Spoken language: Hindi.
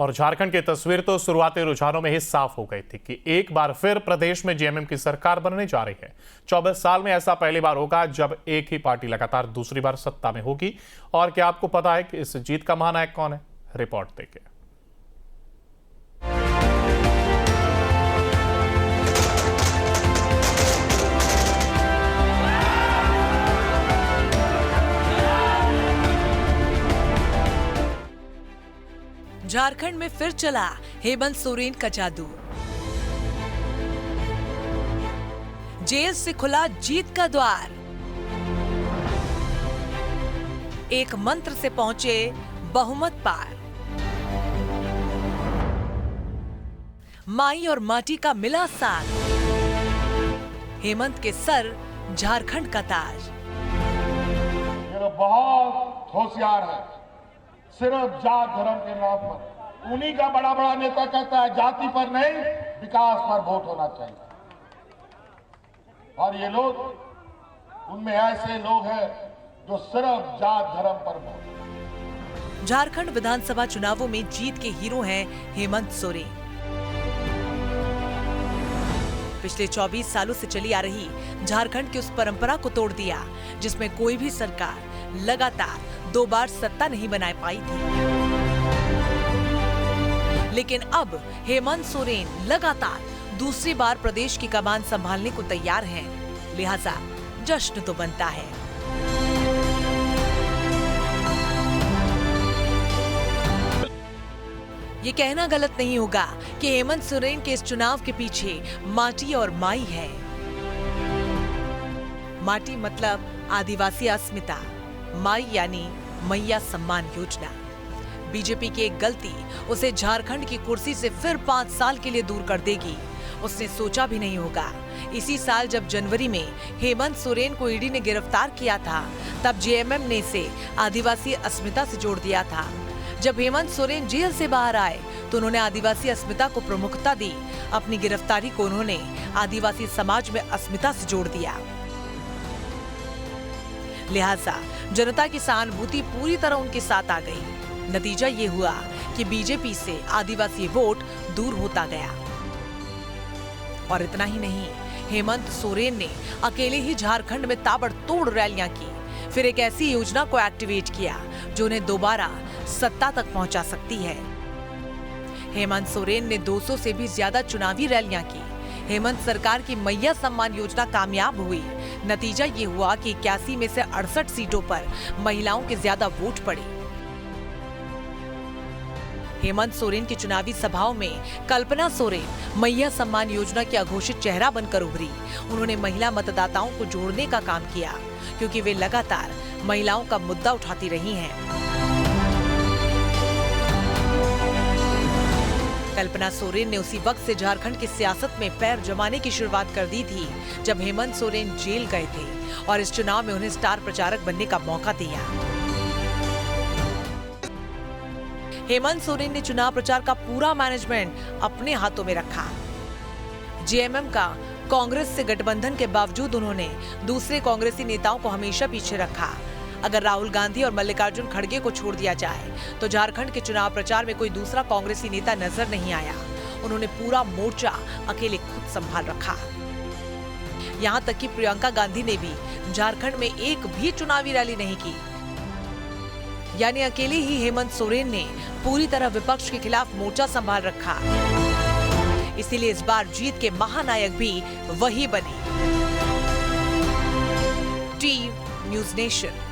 और झारखंड की तस्वीर तो शुरुआती रुझानों में ही साफ हो गई थी कि एक बार फिर प्रदेश में जेएमएम की सरकार बनने जा रही है। 24 साल में ऐसा पहली बार होगा जब एक ही पार्टी लगातार दूसरी बार सत्ता में होगी। और क्या आपको पता है कि इस जीत का महानायक कौन है? रिपोर्ट देखिए। झारखंड में फिर चला हेमंत सोरेन का जादू। जेल से खुला जीत का द्वार। एक मंत्र से पहुंचे बहुमत पार। माई और माटी का मिला साथ। हेमंत के सर झारखंड का ताज। ये बहुत होशियार है, सिर्फ जात धर्म के नाम पर। उन्हीं का बड़ा बड़ा नेता कहता है जाति पर नहीं, विकास पर वोट होना चाहिए। और ये लोग, उनमें ऐसे लोग हैं जो सिर्फ जात धर्म पर वोट। झारखंड विधानसभा चुनावों में जीत के हीरो हैं हेमंत सोरेन। पिछले 24 सालों से चली आ रही झारखंड की उस परंपरा को तोड़ दिया जिसमें कोई भी सरकार लगातार 2 बार सत्ता नहीं बना पाई थी। लेकिन अब हेमंत सोरेन लगातार दूसरी बार प्रदेश की कमान संभालने को तैयार हैं, लिहाजा जश्न तो बनता है। ये कहना गलत नहीं होगा कि हेमंत सोरेन के इस चुनाव के पीछे माटी और माई है। माटी मतलब आदिवासी अस्मिता, माई यानी मैया सम्मान योजना। बीजेपी की एक गलती उसे झारखंड की कुर्सी से फिर 5 साल के लिए दूर कर देगी। उसने सोचा भी नहीं होगा। इसी साल जब जनवरी में हेमंत सोरेन को ईडी ने गिरफ्तार किया था, तब जेएमएम ने इसे आदिवासी अस्मिता से जोड़ दिया था। जब हेमंत सोरेन जेल से बाहर आए तो उन्होंने आदिवासी अस्मिता को प्रमुखता दी। अपनी गिरफ्तारी को उन्होंने आदिवासी समाज में अस्मिता से जोड़ दिया। लिहाजा जनता की सहानुभूति पूरी तरह उनके साथ आ गई। नतीजा ये हुआ कि बीजेपी से आदिवासी वोट दूर होता गया। और इतना ही नहीं, हेमंत सोरेन ने अकेले ही झारखंड में ताबड़तोड़ रैलियां की, फिर एक ऐसी योजना को एक्टिवेट किया जो उन्हें दोबारा सत्ता तक पहुंचा सकती है। हेमंत सोरेन ने 200 से भी ज्यादा चुनावी रैलियां की। हेमंत सरकार की मैया सम्मान योजना कामयाब हुई। नतीजा ये हुआ कि 81 में से 68 सीटों पर महिलाओं के ज्यादा वोट पड़े। हेमंत सोरेन की चुनावी सभाओं में कल्पना सोरेन मैया सम्मान योजना की अघोषित चेहरा बनकर उभरी। उन्होंने महिला मतदाताओं को जोड़ने का काम किया, क्योंकि वे लगातार महिलाओं का मुद्दा उठाती रही हैं। कल्पना सोरेन ने उसी वक्त से झारखंड की सियासत में पैर जमाने की शुरुआत कर दी थी, जब हेमंत सोरेन जेल गए थे और इस चुनाव में उन्हें स्टार प्रचारक बनने का मौका दिया। हेमंत सोरेन ने चुनाव प्रचार का पूरा मैनेजमेंट अपने हाथों में रखा। जेएमएम का कांग्रेस से गठबंधन के बावजूद उन्होंने दूसरे कांग्रेसी नेताओं को हमेशा पीछे रखा। अगर राहुल गांधी और मल्लिकार्जुन खड़गे को छोड़ दिया जाए तो झारखंड के चुनाव प्रचार में कोई दूसरा कांग्रेसी नेता नजर नहीं आया। उन्होंने पूरा मोर्चा अकेले खुद संभाल रखा। यहाँ तक कि प्रियंका गांधी ने भी झारखंड में एक भी चुनावी रैली नहीं की। यानी अकेले ही हेमंत सोरेन ने पूरी तरह विपक्ष के खिलाफ मोर्चा संभाल रखा। इसीलिए इस बार जीत के महानायक भी वही बने। Team news nation.